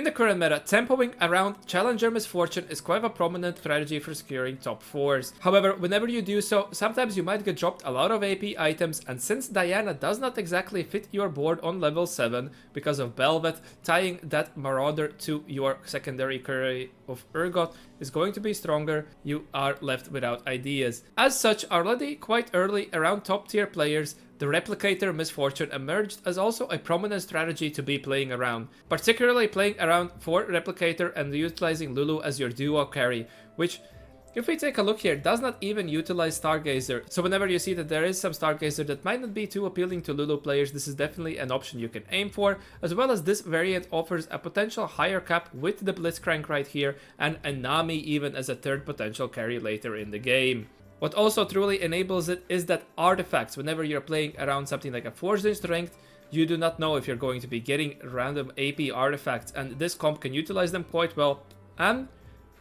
In the current meta, tempoing around Challenger Misfortune is quite a prominent strategy for securing top 4s. However, whenever you do so, sometimes you might get dropped a lot of AP items, and since Diana does not exactly fit your board on level 7 because of Belvet, tying that Marauder to your secondary carry of Urgot is going to be stronger, you are left without ideas. As such, already quite early around top tier players, the Replicator Misfortune emerged as also a prominent strategy to be playing around, particularly playing around for Replicator and utilizing Lulu as your duo carry, which, if we take a look here, does not even utilize Stargazer. So whenever you see that there is some Stargazer that might not be too appealing to Lulu players, this is definitely an option you can aim for, as well as this variant offers a potential higher cap with the Blitzcrank right here, and a Nami even as a third potential carry later in the game. What also truly enables it is that artifacts, whenever you're playing around something like a Forged in Strength, you do not know if you're going to be getting random AP artifacts, and this comp can utilize them quite well, and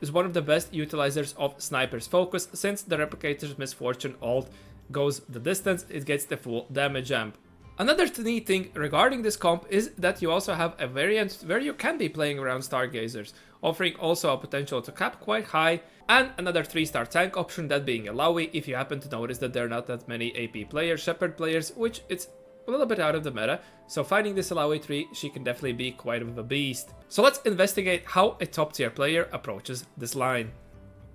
is one of the best utilizers of Sniper's Focus, since the Replicator's Misfortune ult goes the distance, it gets the full damage amp. Another neat thing regarding this comp is that you also have a variant where you can be playing around Stargazers, offering also a potential to cap quite high, and another 3-star tank option, that being a Lowy, if you happen to notice that there are not that many AP players, Shepherd players, which it's a little bit out of the meta, so finding this Lowy 3, she can definitely be quite of a beast. So let's investigate how a top tier player approaches this line.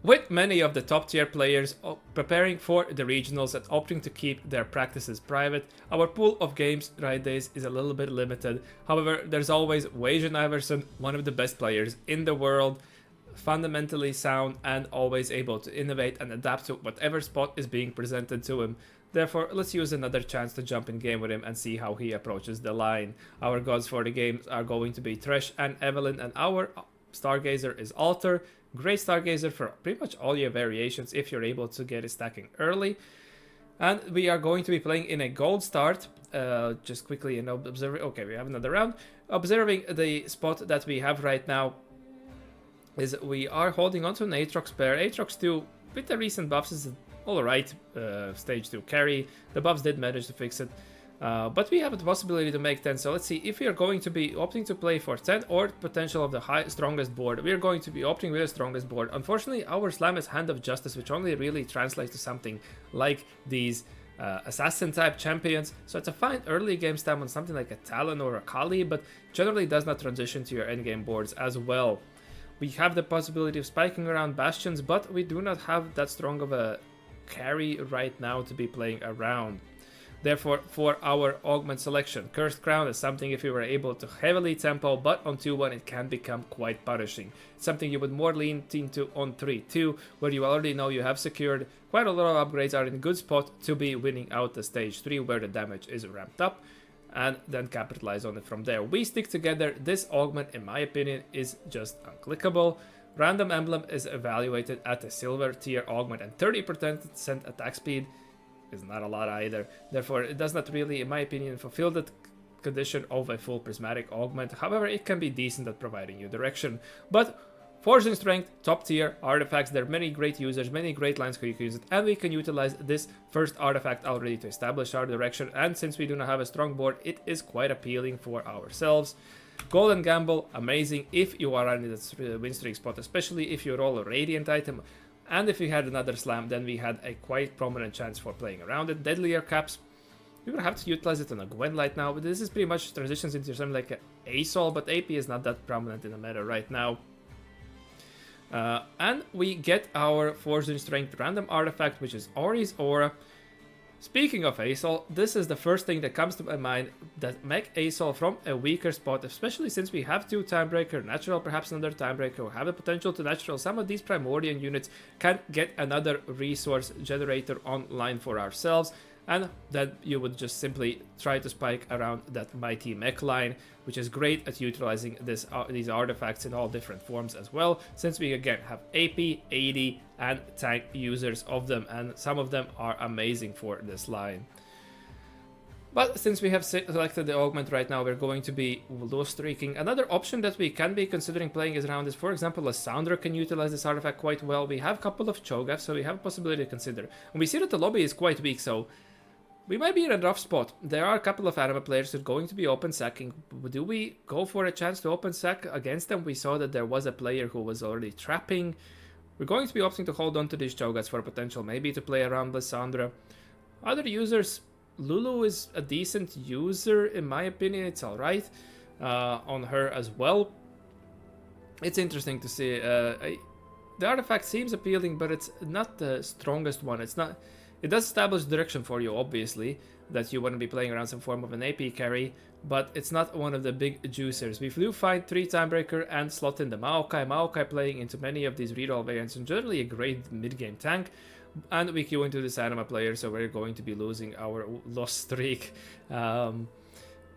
With many of the top tier players preparing for the regionals and opting to keep their practices private, our pool of games right days is a little bit limited. However, there's always Wasian Iverson, one of the best players in the world, fundamentally sound and always able to innovate and adapt to whatever spot is being presented to him. Therefore, let's use another chance to jump in game with him and see how he approaches the line. Our gods for the game are going to be Thresh and Evelyn, and our Stargazer is Alter. Great Stargazer for pretty much all your variations if you're able to get it stacking early. And we are going to be playing in a gold start. Just quickly observing. Okay, we have another round. Observing the spot that we have right now is we are holding on to an Aatrox pair. Aatrox 2, with the recent buffs, is alright stage 2 carry. The buffs did manage to fix it. But we have the possibility to make 10, so let's see if we are going to be opting to play for 10 or potential of the strongest board. We are going to be opting with the strongest board. Unfortunately, our slam is Hand of Justice, which only really translates to something like these assassin type champions, so it's a fine early game stam on something like a Talon or a Kali, but generally does not transition to your endgame boards as well. We have the possibility of spiking around Bastions, but we do not have that strong of a carry right now to be playing around. Therefore, for our augment selection, Cursed Crown is something if you were able to heavily tempo, but on 2-1 it can become quite punishing. It's something you would more lean into on 3-2, where you already know you have secured quite a lot of upgrades, are in a good spot to be winning out the stage 3 where the damage is ramped up, and then capitalize on it from there. We stick together. This augment, in my opinion, is just unclickable. Random Emblem is evaluated at a silver tier augment, and 30% attack speed is not a lot either. Therefore, it does not really, in my opinion, fulfill the condition of a full prismatic augment. However, it can be decent at providing you direction. But Forged in Strength, top tier artifacts, there are many great users, many great lines where you can use it, and we can utilize this first artifact already to establish our direction, and since we do not have a strong board, it is quite appealing for ourselves. Golden Gamble, amazing if you are on the win streak spot, especially if you roll a Radiant item, and if we had another slam, then we had a quite prominent chance for playing around it. Deadlier Caps, we will have to utilize it on a Gwen right now, but this is pretty much transitions into something like an ASOL, but AP is not that prominent in the meta right now. And we get our Forged in Strength random artifact, which is Ori's Aura. Speaking of ASOL, this is the first thing that comes to my mind that make ASOL from a weaker spot, especially since we have 2 Timebreaker, natural perhaps another Timebreaker, or have the potential to natural. Some of these Primordial units can get another resource generator online for ourselves, and then you would just simply try to spike around that Mighty Mech line, which is great at utilizing these artifacts in all different forms as well, since we again have AP, AD, and tank users of them, and some of them are amazing for this line. But since we have selected the augment right now, we're going to be low streaking. Another option that we can be considering playing is around is, for example, a Sounder can utilize this artifact quite well. We have a couple of Cho'Gaths, so we have a possibility to consider. And we see that the lobby is quite weak, so we might be in a rough spot. There are a couple of anima players who are going to be open sacking. Do we go for a chance to open sack against them? We saw that there was a player who was already trapping. We're going to be opting to hold on to these Cho'Gaths for potential, maybe to play around Lysandra. Other users, Lulu is a decent user, in my opinion. It's alright on her as well. It's interesting to see. The artifact seems appealing, but it's not the strongest one. It's not. It does establish direction for you, obviously, that you want to be playing around some form of an AP carry, but it's not one of the big juicers. We do find 3 Timebreaker and slot in the Maokai. Maokai playing into many of these reroll variants and generally a great mid-game tank. And we queue into this anima player, so we're going to be losing our loss streak.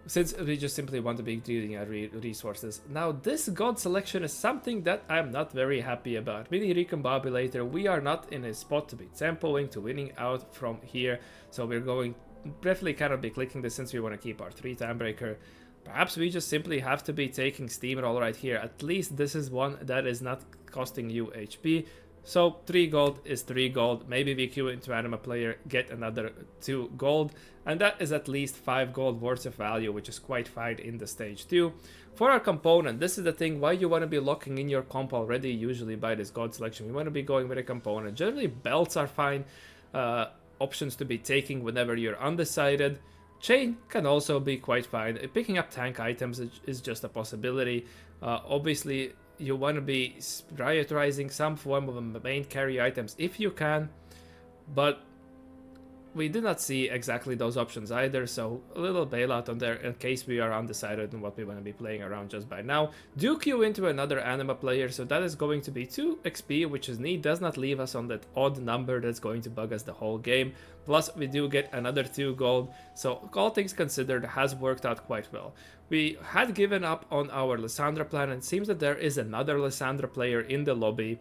Since we just simply want to be dealing our resources. Now, this god selection is something that I'm not very happy about. Mini Recombobulator, we are not in a spot to be tempoing, to winning out from here. So we're going definitely kind of be clicking this since we want to keep our 3 Timebreaker. Perhaps we just simply have to be taking Steamroll right here. At least this is one that is not costing you HP. So 3 gold is 3 gold. Maybe we queue into anima player, get another 2 gold, and that is at least 5 gold worth of value, which is quite fine in the stage 2. For our component, this is the thing why you want to be locking in your comp already, usually by this god selection. We want to be going with a component. Generally, belts are fine options to be taking whenever you're undecided. Chain can also be quite fine. Picking up tank items is just a possibility. Obviously, you want to be prioritizing some form of main carry items if you can, but we did not see exactly those options either, so a little bailout on there in case we are undecided on what we want to be playing around just by now. Do queue into another anima player, so that is going to be 2 XP, which is neat, does not leave us on that odd number that's going to bug us the whole game. Plus we do get another 2 gold, so all things considered has worked out quite well. We had given up on our Lysandra plan, and it seems that there is another Lysandra player in the lobby.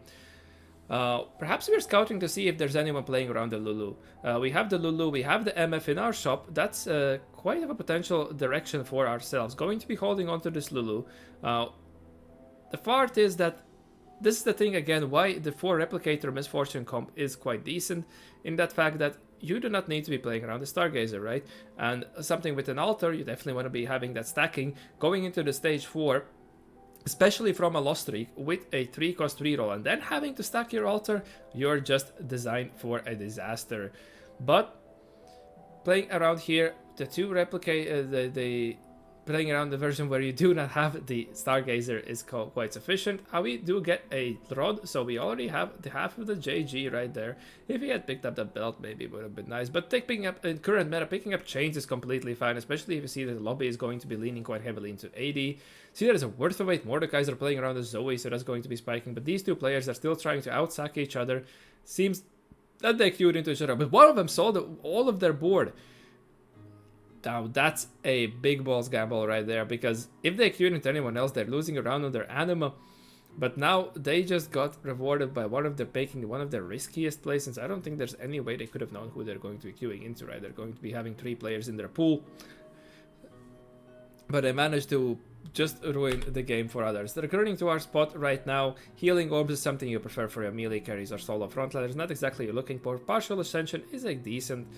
Perhaps we're scouting to see if there's anyone playing around the Lulu. We have the Lulu, we have the MF in our shop. That's quite of a potential direction for ourselves. Going to be holding on to this Lulu. The part is that this is the thing again why the 4 Replicator Misfortune comp is quite decent, in that fact that you do not need to be playing around the Stargazer, right? And something with an altar, you definitely want to be having that stacking going into the stage 4. Especially from a loss streak with a 3-cost reroll, and then having to stack your altar, you're just designed for a disaster. But playing around here, the 2 replicate, playing around the version where you do not have the Stargazer is quite sufficient. We do get a rod, so we already have the half of the JG right there. If he had picked up that belt, maybe it would have been nice. But picking up in current meta, picking up chains is completely fine, especially if you see that the lobby is going to be leaning quite heavily into AD. See, there is a worth of weight Mordekaiser playing around the Zoe, so that's going to be spiking. But these 2 players are still trying to outsack each other. Seems that they queued into each other, but one of them sold all of their board. Now that's a big balls gamble right there, because if they queued into anyone else, they're losing around on their anima. But now they just got rewarded by one of their picking one of their riskiest places. I don't think there's any way they could have known who they're going to be queuing into, right? They're going to be having 3 players in their pool. But they managed to just ruin the game for others. They're returning to our spot right now. Healing orbs is something you prefer for your melee carries or solo frontliners. Not exactly you're looking for. Partial Ascension is a decent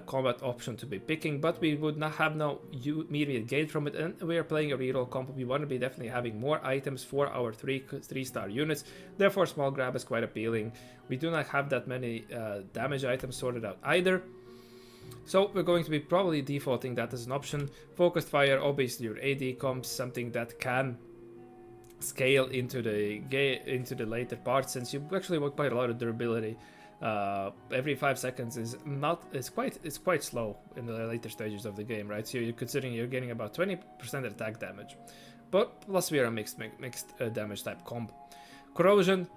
combat option to be picking, but we would not have no immediate gain from it, and we are playing a reroll comp. We want to be definitely having more items for our 3-star units. Therefore, small grab is quite appealing. We do not have that many damage items sorted out either. So we're going to be probably defaulting that as an option. Focused fire, obviously your AD comps, something that can scale into the later parts, since you actually want quite a lot of durability. Every 5 seconds is quite slow in the later stages of the game, right? So you're considering you're getting about 20% attack damage, but plus we are a mixed damage type comp. Corrosion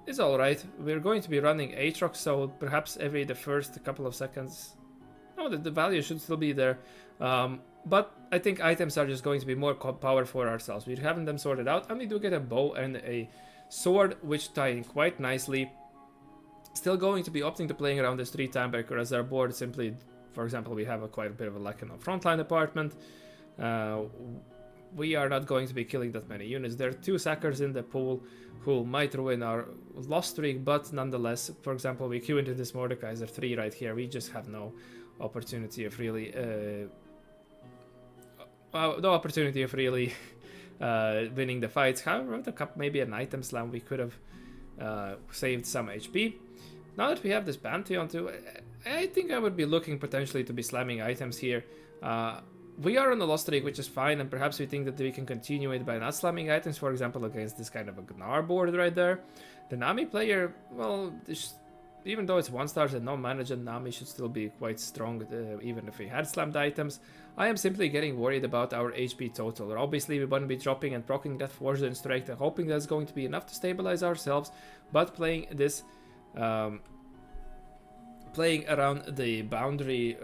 is alright. We're going to be running Aatrox, so perhaps the first couple of seconds. No, the value should still be there. But I think items are just going to be more power for ourselves. We're having them sorted out, and we do get a bow and a sword, which tie in quite nicely. Still going to be opting to playing around this 3 Timebreaker as our board simply, for example, we have quite a bit of a lack in our frontline department. We are not going to be killing that many units. There are 2 sackers in the pool who might ruin our loss streak, but nonetheless, for example, we queue into this Mordekaiser 3 right here. We just have no opportunity of really no opportunity of really winning the fights. However, with a cup, maybe an item slam, we could have saved some HP. Now that we have this Pantheon too, I think I would be looking potentially to be slamming items here. We are on a loss streak, which is fine, and perhaps we think that we can continue it by not slamming items, for example, against this kind of a Gnar board right there. The Nami player, well, even though it's 1-stars and no manager, Nami should still be quite strong, even if we had slammed items. I am simply getting worried about our HP total. Obviously, we want to be dropping and proccing that Forged Strength and hoping that's going to be enough to stabilize ourselves, but playing this... playing around the boundary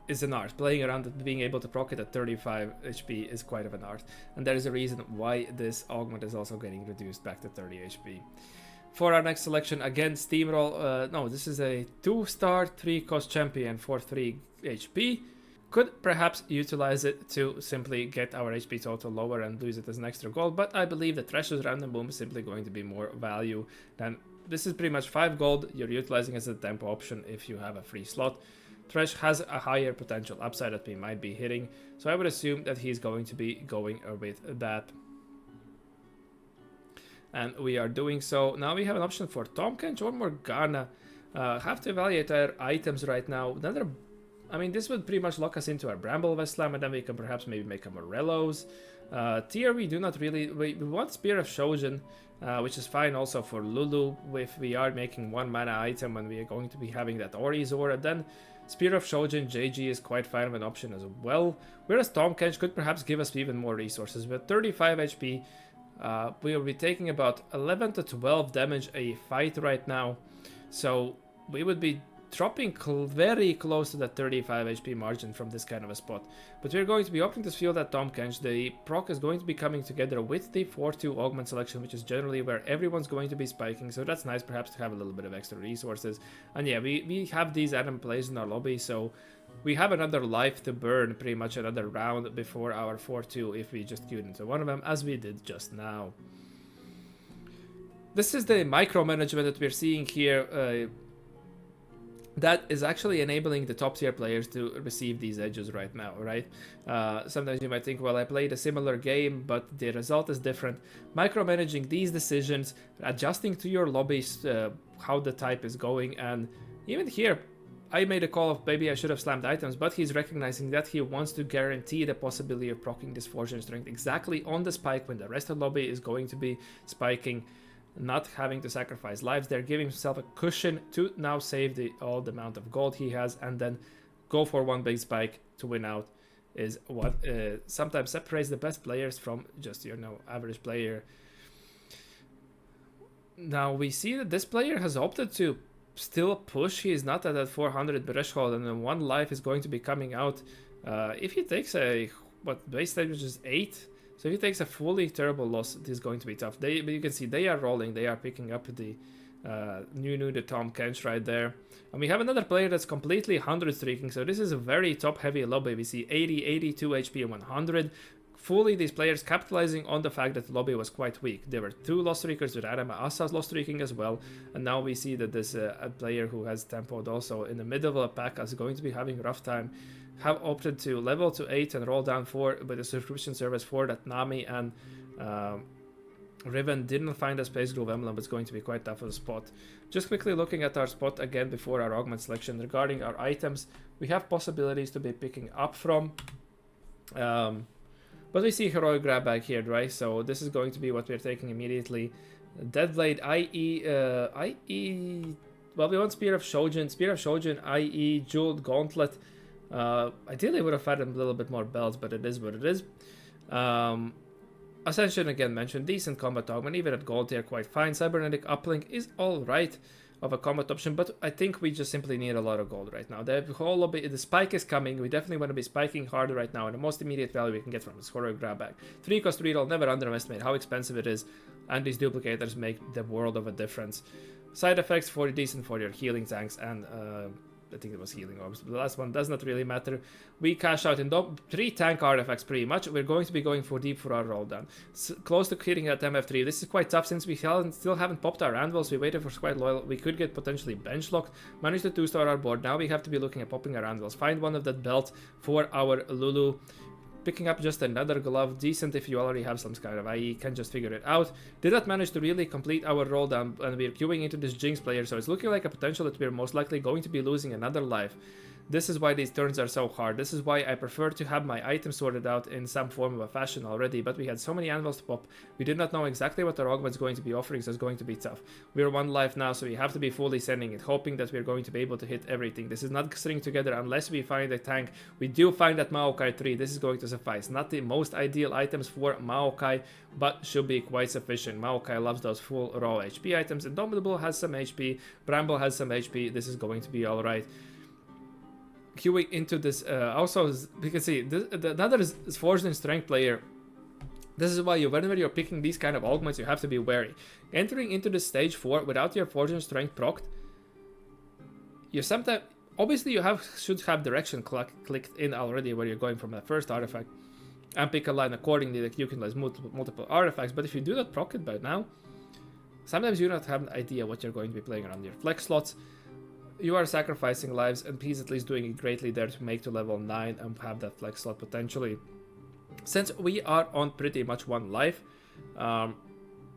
is an art. Playing around it, being able to proc it at 35 HP is quite of an art. And there is a reason why this augment is also getting reduced back to 30 HP. For our next selection, again, Steamroll. No, this is a 2-star, 3-cost champion for 3 HP. Could perhaps utilize it to simply get our HP total lower and lose it as an extra gold. But I believe that Thresh's Random Boom is simply going to be more value than... This is pretty much 5 gold you're utilizing as a tempo option if you have a free slot. Thresh has a higher potential upside that we might be hitting, so I would assume that he's going to be going with that. And we are doing so. Now we have an option for Tahm Kench or Morgana. Have to evaluate our items right now. I mean, this would pretty much lock us into our Bramble Veslam, and then we can perhaps maybe make a Morello's. Tier we do not really... We want Spear of Shojin, which is fine also for Lulu if we are making 1 mana item and we are going to be having that Ori Zora. Then Spear of Shojin JG is quite fine of an option as well. Whereas Tahm Kench could perhaps give us even more resources. With 35 HP, we will be taking about 11 to 12 damage a fight right now. So we would be dropping very close to that 35 HP margin from this kind of a spot. But we're going to be opting to field that Tahm Kench. The proc is going to be coming together with the 4-2 augment selection, which is generally where everyone's going to be spiking, so that's nice perhaps to have a little bit of extra resources. And yeah, we have these Adam plays in our lobby, so we have another life to burn, pretty much another round before our 4-2 if we just queued into one of them, as we did just now. This is the micromanagement that we're seeing here. That is actually enabling the top tier players to receive these edges right now, right? Sometimes you might think, well, I played a similar game, but the result is different. Micromanaging these decisions, adjusting to your lobbies, how the type is going, and even here, I made a call of maybe I should have slammed items, but he's recognizing that he wants to guarantee the possibility of proccing this Fortune Strength exactly on the spike when the rest of the lobby is going to be spiking, not having to sacrifice lives. They're giving himself a cushion to now save all the amount of gold he has and then go for one big spike to win out is what sometimes separates the best players from just, you know, average player. Now we see that this player has opted to still push. He is not at that 400 threshold, and then 1 life is going to be coming out. If he takes a, base stage which is 8, so if he takes a fully terrible loss, it is going to be tough. But you can see they are rolling, they are picking up the the Tahm Kench right there. And we have another player that's completely 100 streaking, so this is a very top heavy lobby. We see 80, 82 HP and 100. Fully these players capitalizing on the fact that the lobby was quite weak. There were 2 lost streakers with Adam Assa's lost streaking as well, and now we see that this a player who has tempoed also in the middle of a pack is going to be having a rough time. Have opted to level to 8 and roll down 4 with a subscription service for that Nami, and Riven didn't find a Space Groove Emblem, but it's going to be quite tough of a spot. Just quickly looking at our spot again before our augment selection regarding our items, we have possibilities to be picking up from. But we see Heroic Grab Bag here, right? So this is going to be what we're taking immediately. Deadblade, IE, well, we want Spear of Shojin, IE, Jeweled Gauntlet. Ideally would have had a little bit more belts, but it is what it is. Ascension, again mentioned, decent combat augment, even at gold tier, quite fine. Cybernetic Uplink is alright of a combat option, but I think we just simply need a lot of gold right now. The whole lobby, the spike is coming. We definitely want to be spiking harder right now, and the most immediate value we can get from is Heroic Grab Bag. 3-cost reroll, never underestimate how expensive it is, and these duplicators make the world of a difference. Side effects, decent for your healing tanks and I think it was healing orbs. But the last one does not really matter. We cash out in 3 tank artifacts pretty much. We're going to be going for deep for our roll down. Close to hitting at MF3. This is quite tough since we still haven't popped our anvils. We waited for quite loyal. We could get potentially bench locked. Managed to 2-star our board. Now we have to be looking at popping our anvils. Find one of that belt for our Lulu. Picking up just another glove, decent if you already have some kind of IE, can just figure it out. Did not manage to really complete our roll down, and we're queuing into this Jinx player, so it's looking like a potential that we're most likely going to be losing another life. This is why these turns are so hard. This is why I prefer to have my items sorted out in some form of a fashion already, but we had so many anvils to pop. We did not know exactly what our augment's going to be offering, so it's going to be tough. We're 1 life now, so we have to be fully sending it, hoping that we're going to be able to hit everything. This is not string together unless we find a tank. We do find that Maokai 3. This is going to suffice. Not the most ideal items for Maokai, but should be quite sufficient. Maokai loves those full raw HP items. Indomitable has some HP. Bramble has some HP. This is going to be alright. Queuing into this, also, you can see, another is Forged in Strength player. This is why whenever you're picking these kind of augments, you have to be wary. Entering into the stage 4 without your Forged in Strength procced, you sometimes, obviously you should have direction clicked in already where you're going from the first artifact, and pick a line accordingly that you can utilize multiple artifacts, but if you do not proc it by now, sometimes you don't have an idea what you're going to be playing around your flex slots. You are sacrificing lives, and P's at least doing it greatly there to make to level 9 and have that flex slot potentially. Since we are on pretty much 1 life, well,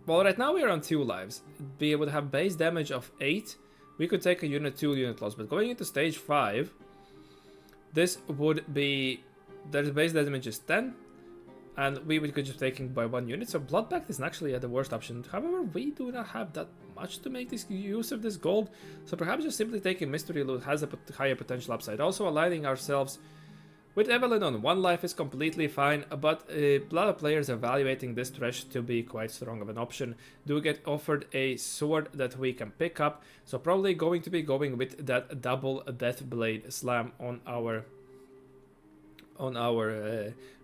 right now we are on 2 lives. Be able to have base damage of 8. We could take a unit 2 unit loss, but going into stage 5, this would be, their base damage is 10, and we could just taking by 1 unit. So Blood Pact is actually the worst option. However, we do not have that much to make this use of this gold, so perhaps just simply taking Mystery Loot has a higher potential upside. Also aligning ourselves with Evelyn on 1 life is completely fine, but a lot of players are evaluating this Thresh to be quite strong of an option. Do get offered a sword that we can pick up, so probably going to be going with that double Death Blade slam on our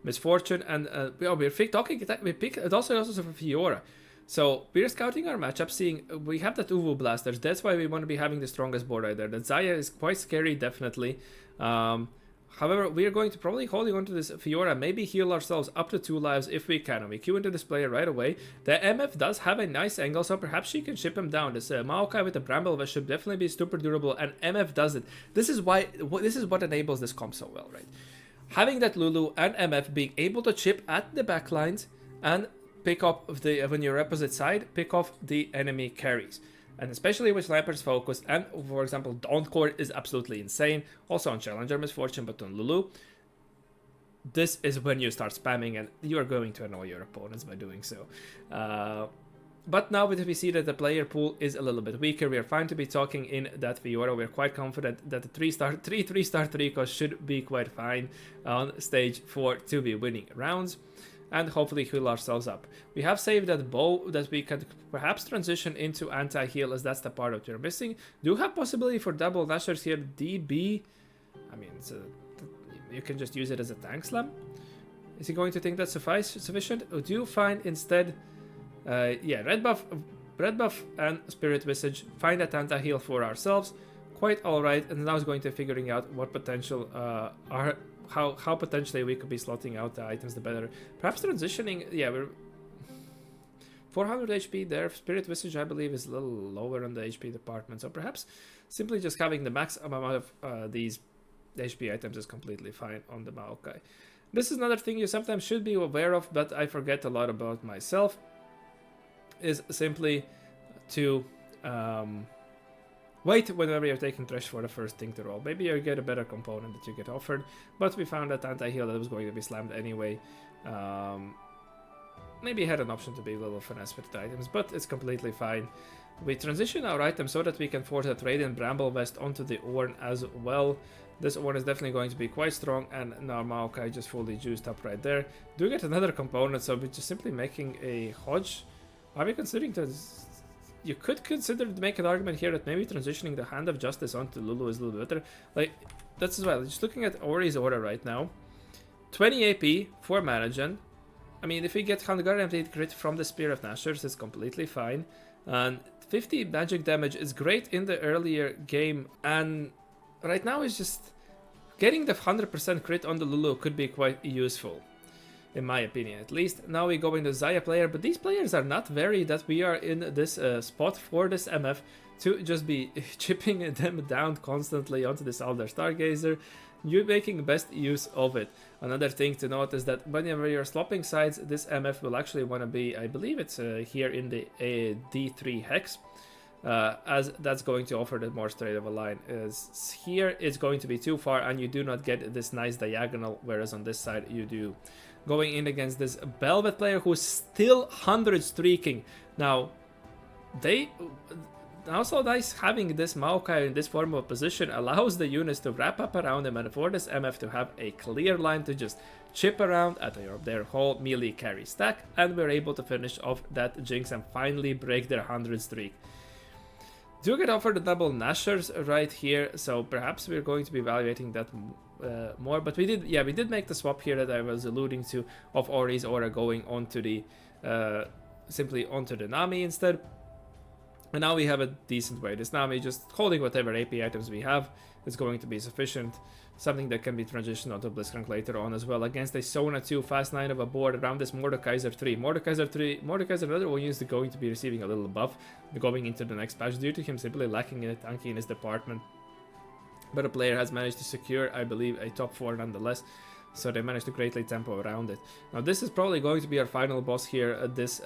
Misfortune, and we're talking. We pick it also for Fiora. So we're scouting our matchup, seeing we have that Uwu Blasters. That's why we want to be having the strongest board right there. The Zaya is quite scary, definitely. However, we are going to probably holding on to this Fiora, maybe heal ourselves up to 2 lives if we can. And we queue into this player right away. The MF does have a nice angle, so perhaps she can ship him down. This Maokai with the Bramble Vest should definitely be super durable, and MF does it. This is what enables this comp so well, right? Having that Lulu and MF being able to chip at the backlines and pick up when you're opposite side, pick off the enemy carries. And especially with Sniper's Focus, and for example, Dawn Core is absolutely insane. Also on Challenger Misfortune, but on Lulu, this is when you start spamming, and you are going to annoy your opponents by doing so. But now we see that the player pool is a little bit weaker. We are fine to be talking in that Fiora. We're quite confident that the 3-star 3 cost should be quite fine on stage 4 to be winning rounds, and hopefully heal ourselves up. We have saved that bow that we can perhaps transition into anti-heal, as that's the part that we're missing. Do have possibility for double Nashers here. DB, I mean, you can just use it as a tank slam. Is he going to think that's sufficient? Or do you find instead, yeah, red buff and Spirit Visage, find that anti-heal for ourselves. Quite alright, and now it's going to figuring out what potential how potentially we could be slotting out the items the better. Perhaps transitioning, yeah, we're 400 HP there. Spirit Visage, I believe, is a little lower on the HP department, so perhaps simply just having the max amount of these HP items is completely fine on the Maokai. This is another thing you sometimes should be aware of, but I forget a lot about myself, is simply to wait whenever you're taking Thresh for the first thing to roll. Maybe you get a better component that you get offered, but we found that anti-heal that was going to be slammed anyway. Maybe had an option to be a little finesse with the items, but it's completely fine. We transition our items so that we can force that Radiant Bramble Vest onto the Ornn as well. This Ornn is definitely going to be quite strong, and now Maokai just fully juiced up right there. Do get another component, so we're just simply making a Hodge. Are we considering to... You could consider to make an argument here that maybe transitioning the Hand of Justice onto Lulu is a little better. Like, that's as well. Just looking at Ori's aura right now. 20 AP for mana gen. I mean, if we get Guardian crit from the Spear of Nashers, it's completely fine. And 50 magic damage is great in the earlier game, and right now is just getting the 100% crit on the Lulu could be quite useful, in my opinion at least. Now we go into Xayah player, but these players are not very that we are in this spot for this MF to just be chipping them down constantly onto this Elder Stargazer. You're making best use of it. Another thing to note is that whenever you're swapping sides, this MF will actually want to be, I believe it's here in the D3 hex, as that's going to offer the more straight of a line. Is here it's going to be too far and you do not get this nice diagonal, whereas on this side you do. Going in against this Velvet player who's still 100 streaking. Now, they also nice having this Maokai in this form of position allows the units to wrap up around him and for this MF to have a clear line to just chip around at their whole melee carry stack, and we're able to finish off that Jinx and finally break their 100 streak. Do get offered the double Nashers right here, so perhaps we're going to be evaluating that more, but we did make the swap here that I was alluding to of Ori's Aura going onto the simply onto the Nami instead. And now we have a decent way. This Nami just holding whatever AP items we have is going to be sufficient. Something that can be transitioned onto Blitzcrank later on as well. Against a Sona 2 fast 9 of a board around this Mordekaiser 3. Mordekaiser another one is going to be receiving a little buff going into the next patch due to him simply lacking in a tanky in his department. But the player has managed to secure, I believe, a top 4 nonetheless. So they managed to greatly tempo around it. Now this is probably going to be our final boss here. This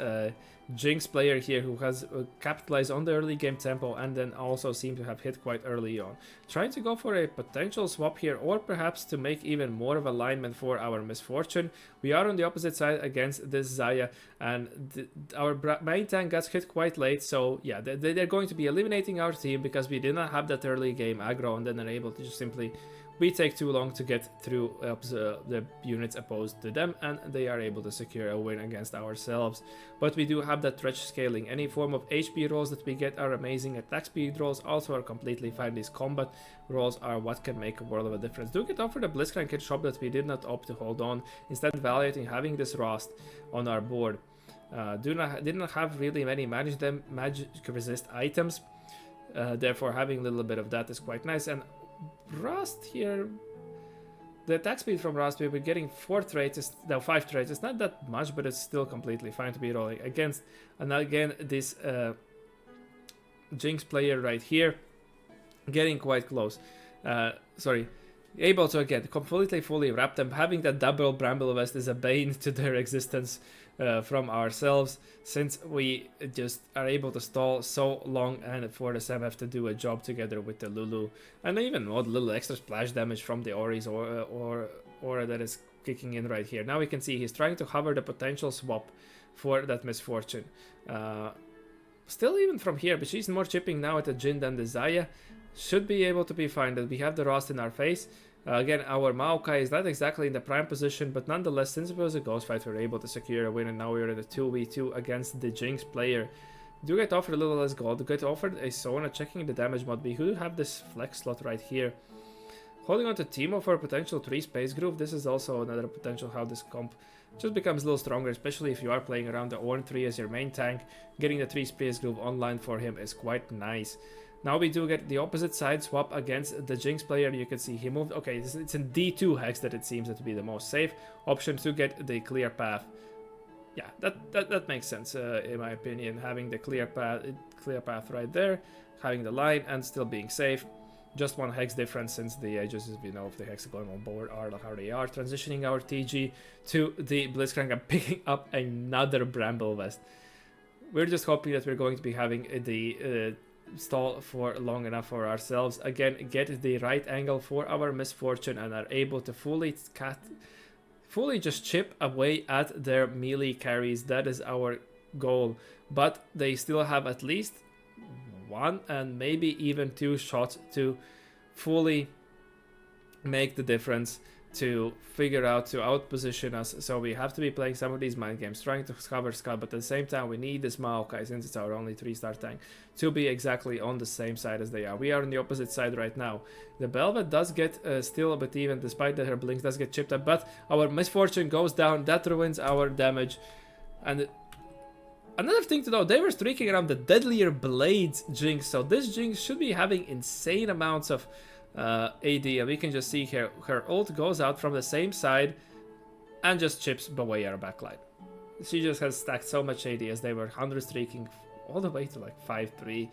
Jinx player here who has capitalized on the early game tempo and then also seemed to have hit quite early on. Trying to go for a potential swap here or perhaps to make even more of alignment for our Misfortune. We are on the opposite side against this Xayah and our main tank got hit quite late. So yeah, they're going to be eliminating our team because we did not have that early game aggro and then they're able to just simply... We take too long to get through the units opposed to them and they are able to secure a win against ourselves. But we do have that stretch scaling. Any form of HP rolls that we get are amazing. Attack speed rolls also are completely fine. These combat rolls are what can make a world of a difference. Do get offered a Blitzcrank hit shop that we did not opt to hold on. Instead evaluating having this Rost on our board. Did not have really many magic resist items. Therefore having a little bit of that is quite nice. And Rust here, the attack speed from Rust, we were getting 5 traits, it's not that much, but it's still completely fine to be rolling against. And again, this Jinx player right here, getting quite close. Able to again completely fully wrap them. Having that double Bramble Vest is a bane to their existence from ourselves, since we just are able to stall so long and for the MF to do a job together with the Lulu, and even more little extra splash damage from the Ori's Aura that is kicking in right here. Now we can see he's trying to hover the potential swap for that Misfortune. Still even from here, but she's more chipping now at the Jhin than the Xayah. Should be able to be fine that we have the Rost in our face. Again, our Maokai is not exactly in the prime position, but nonetheless, since it was a ghost fight, we were able to secure a win, and now we're in a 2v2 against the Jinx player. Do get offered a little less gold, do get offered a Sona, checking the damage mod. We do have this flex slot right here. Holding on to Teemo for a potential 3 space groove. This is also another potential how this comp just becomes a little stronger, especially if you are playing around the Ornn 3 as your main tank. Getting the 3 space groove online for him is quite nice. Now we do get the opposite side swap against the Jinx player. You can see he moved. Okay, it's in D2 hex that it seems to be the most safe option to get the clear path. Yeah, that makes sense in my opinion. Having the clear path right there, having the line and still being safe. Just 1 hex difference since the edges, as we know, of the hexagon on board are how they are. Transitioning our TG to the Blitzcrank and picking up another Bramble Vest. We're just hoping that we're going to be having the stall for long enough for ourselves. Again, get the right angle for our Misfortune and are able to fully just chip away at their melee carries. That is our goal. But they still have at least 1 and maybe even 2 shots to fully make the difference, to figure out to outposition us. So we have to be playing some of these mind games, trying to cover Scott, but at the same time we need this Maokai, since it's our only 3-star tank, to be exactly on the same side as they are. We are on the opposite side right now. The Velvet does get still a bit even, despite that her blinks does get chipped up, but our Misfortune goes down. That ruins our damage. And another thing to know, they were streaking around the Deadlier Blades Jinx, so this Jinx should be having insane amounts of AD, and we can just see here her ult goes out from the same side and just chips away our backline. She just has stacked so much AD as they were 100 streaking all the way to like 5-3.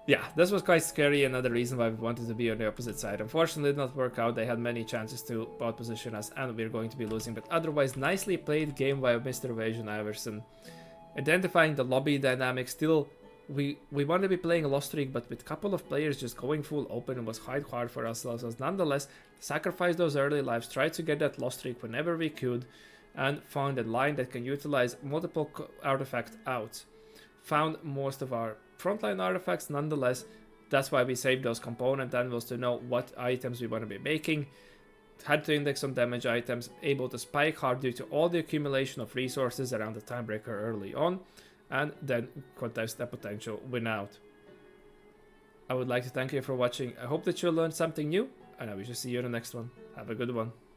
Yeah, this was quite scary. Another reason why we wanted to be on the opposite side. Unfortunately, it did not work out. They had many chances to bot position us, and we're going to be losing. But otherwise, nicely played game by Mr. Wasian Iverson. Identifying the lobby dynamics. Still, we want to be playing a loss streak, but with a couple of players just going full open, it was quite hard for ourselves. Nonetheless, sacrifice those early lives, try to get that loss streak whenever we could, and found a line that can utilize multiple artifacts out. Found most of our frontline artifacts. Nonetheless, that's why we saved those component anvils to know what items we want to be making. Had to index some damage items, able to spike hard due to all the accumulation of resources around the timebreaker early on, and then contest the potential win out. I would like to thank you for watching. I hope that you learned something new, and I wish to see you in the next one. Have a good one.